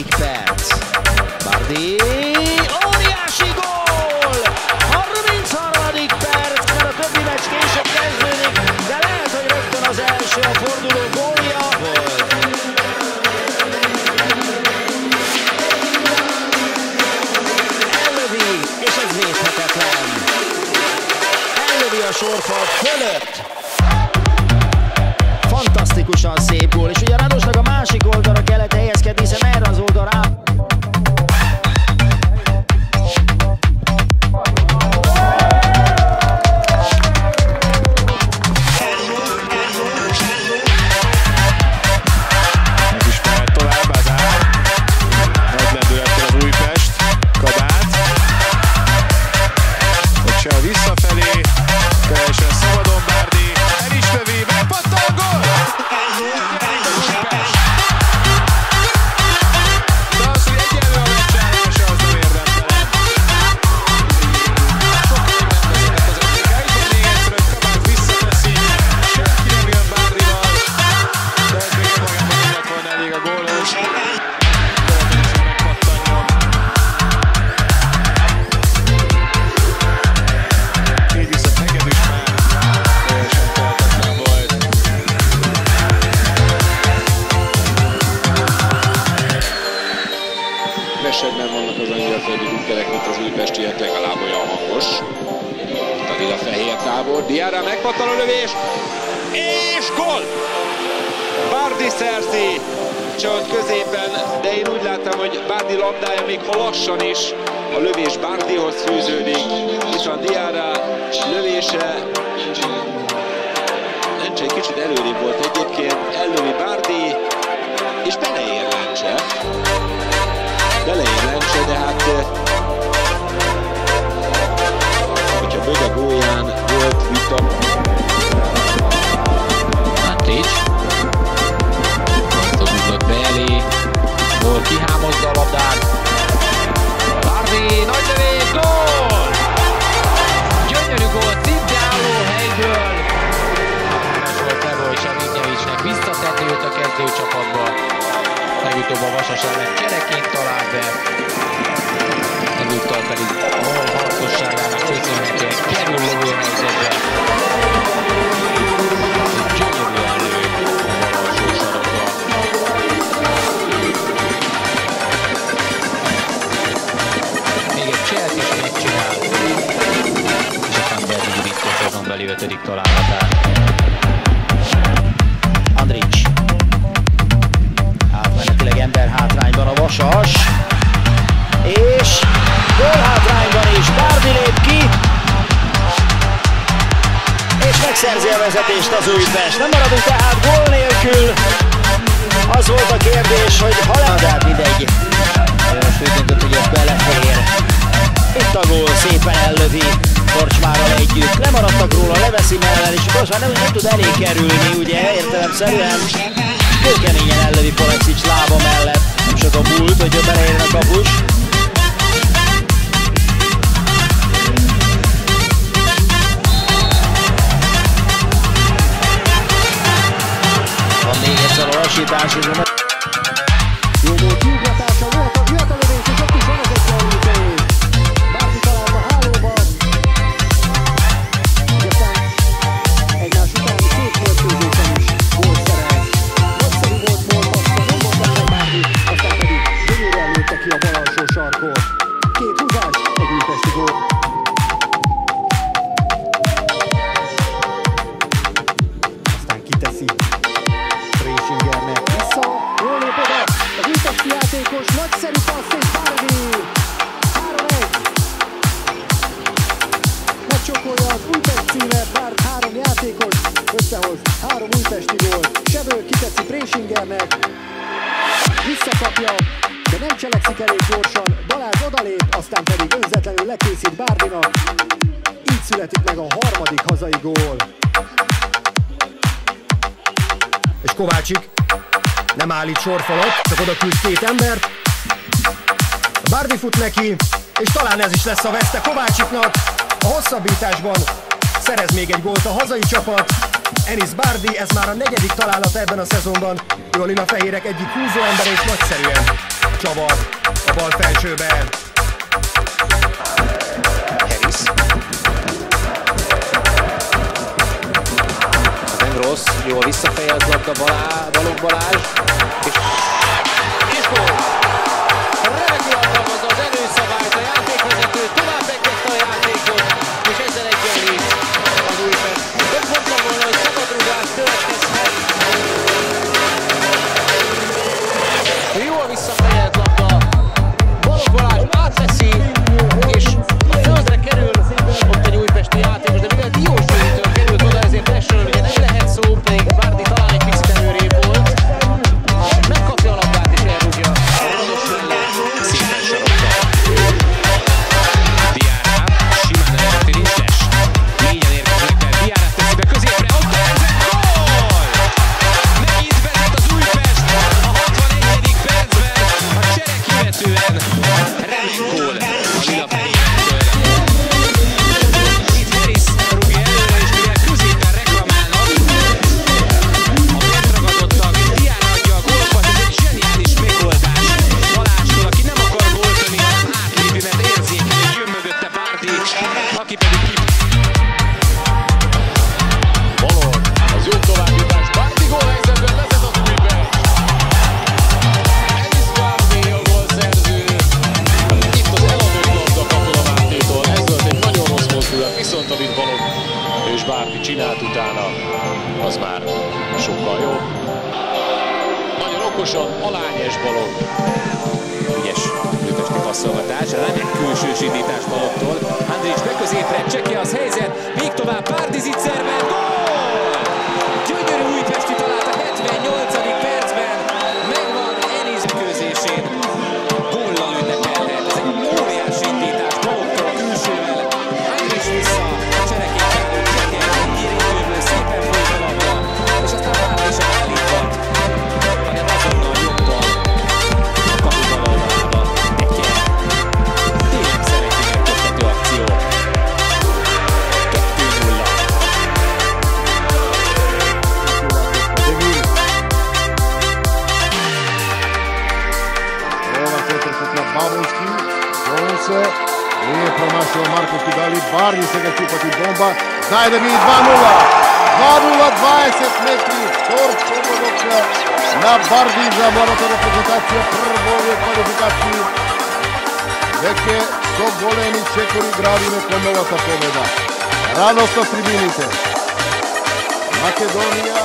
perc. Bardi, óriási gól! 33. perc, mert a többi meccs később kezdődik, de lehet, hogy rögtön az első a forduló gólja volt. Ellövi, és ez védhetetlen. Ellövi a sorfal fölött. Fantasztikusan szép gól, és ugye Radosnak a másik oldalra kellett helyezkedni, hiszen erre az oldalra ez is mehet tovább, Azár. Nagy lendülettel az Újpest. Kabát. Bocsál visszafelé. Teljesen szabadon Bárdi. El is lövi, megpattan a gól! De az, hogy egyenlő a meccsálása, az nem érdemtelen. Sokáig rendezettek az etnikáikban, még egyszer, hogy Kabát visszateszi. Senki nem jön Bárdival. De ez még önmagában nem lett volna elég a gólhoz. Követően is megpattanjon. Így viszont neked is már teljesen tehetetlen volt. Kevesebben vannak az angyalföldi drukkerek, mint az újpestiek, legalább olyan hangos. A lila fehér tábor, Diarra megpattan a lövés, és gól! Bárdi szerzi, csak középen, de én úgy láttam, hogy Bárdi labdája még ha lassan is a lövés Bárdihoz fűződik, viszont Diarra lövése Lencse egy kicsit előrébb volt egyébként, ellövi Bárdi, és beleér Lencse. Beleér Lencse, de hát hogyha Böge gólján volt vita. Mantic. Mozdulnak be elé. Gól kihámozza a labdát. Bárdi, nagy lövés, gól! Gyönyörű gól, szinte álló helyből. Volt Lebovics Avinjevicsnek visszatenni őt a kezdőcsapatba. Legutóbb a Vasas ellen csereként talált be. Ezúttal pedig a harcosságának köszönhetően kerül lövőhelyzetbe. Gyönyörűen lő a bal alsó sarokba. Még egy cselt is megcsinál. És aztán Berdi Viktor szezonbeli 5. találatát. Andrić. Átmenetileg ember hátrányban a Vasas. És gól hátrányban is. Bárdi lép ki. És megszerzi a vezetést az Újpest. Nem maradunk tehát gól nélkül. Az volt a kérdés, hogy ha le... De hát mindegy. Most úgy döntött, hogy ez belefér. Itt a gól, szépen ellövi Korcsmárral együtt. Lemaradtak róla, leveszi mellel, és most már nem tud elé kerülni, ugye, értelemszerűen. Kőkeményen ellövi Polexics lába mellett. Nem sok a múlt, hogy beleérjen a kapus. Van még egyszer a lassítás, és a... Jó volt kiugratása, jöhet a lövés, és ott is van az egyenlítő. Bárdi talált a hálóban. És aztán egymás utáni két mérkőzésen is gólt szerez. Nagyszerű volt Morvaszta, nem volt nekem Bárdi, aztán pedig gyönyörűen lőtte ki a bal alsó sarkot. Két húzás, egy újpesti gól. Aztán kiteszi Présingernek vissza, jól lép oda, az újpesti játékos, nagyszerű passz és Bárdi! 3-1! Megcsokolja az Újpest címet, bár 3 játékos összehoz 3 újpesti gól. Sebő kiteszi Présingernek, visszakapja, de nem cselekszik elég gyorsan, Balázs odalép, aztán pedig önzetlenül lekészít Bárdinak. Így születik meg a 3. hazai gól. És Kovácsik nem állít sorfalat, csak oda küld 2 embert. A Bárdi fut neki, és talán ez is lesz a veszte Kovácsiknak. A hosszabbításban szerez még egy gólt a hazai csapat. Enis Bárdi, ez már a 4. találata ebben a szezonban. Ő a lila fehérek egyik húzóember, és nagyszerűen csavar a bal felsőben. Harris. Nem rossz, jól visszafejelt labda Balogh Balázs. És gól! Remekül alkalmazza az előszabályt, a játékvezető tovább engedte a játékot, és ezzel egyenlít az Újpest. Ön mondta volna, hogy szabadrugás következhet. Jól visszafejelt labda. Balogh Balázs átveszi, és földre kerül ott egy újpesti játékos, de mivel Diós Győrtől került oda, ezért esről ugye nem lehet szó, pedig Bárdi talán egy picit előrébb volt. Megkapja a labdát és elrúgja. Szépen sarokba. Diarra, simán elérti Rintes. Négyen érkeznek el, Diarra teszi be középre, ott vezet, gól! Megint vezet az Újpest a 61. percben, a csere követően. Remek gól a lila fehérektől. Itt Harris rúgja előre, és mivel középen reklamálnak, a bentragadottak, Diarra adja a gólokat, ez egy zseniális megoldás Balázstól, aki nem akar góltani, hanem átlépi, mert érzékeny, hogy jön mögötte Bárdi, aki pedig Balogh, az jó továbbjutás. Bárdi gólhelyzetben vezet az Újpest. Enis Bárdi a gólszerző. Itt az eladott labda Katona Mátétól. Ez volt egy nagyon rossz mozdulat, viszont amit Balogh és Bárdi csinált utána, az már sokkal jobb. Nagyon okosan, alányes Balogh. ügyes újpesti passzolgatás, remek külsős indítás Baloghtól. Andrić be középre, csekje az helyzet, még tovább Bárdi zicserben, gól! Gyönyörű újpesti talált a 78. percben, megvan Enis közésén. Góllal ünnepelhet, ez egy óriási indítás Baloghtól a külsővel. Andrić vissza, csereképpen csekje, egy érintőből szépen folyt a labda, és aztán Bárdi sem állítva, hanem azonnal jobbtal a kapu bal oldalába. Tényleg szeretni megköttető akció. 2-0. Bavonski, Jones, nije promašio Marko Kidali, Barnji se ga čupati bomba, daje da vidi 2-0, 2-0, 20 metri, Torp pogodok na Bardi za mladata reprezentacija prvoj kvalifikaciji. Veke so golemi čekori gradine ponovata pobeda. Radost na tribinite. Makedonija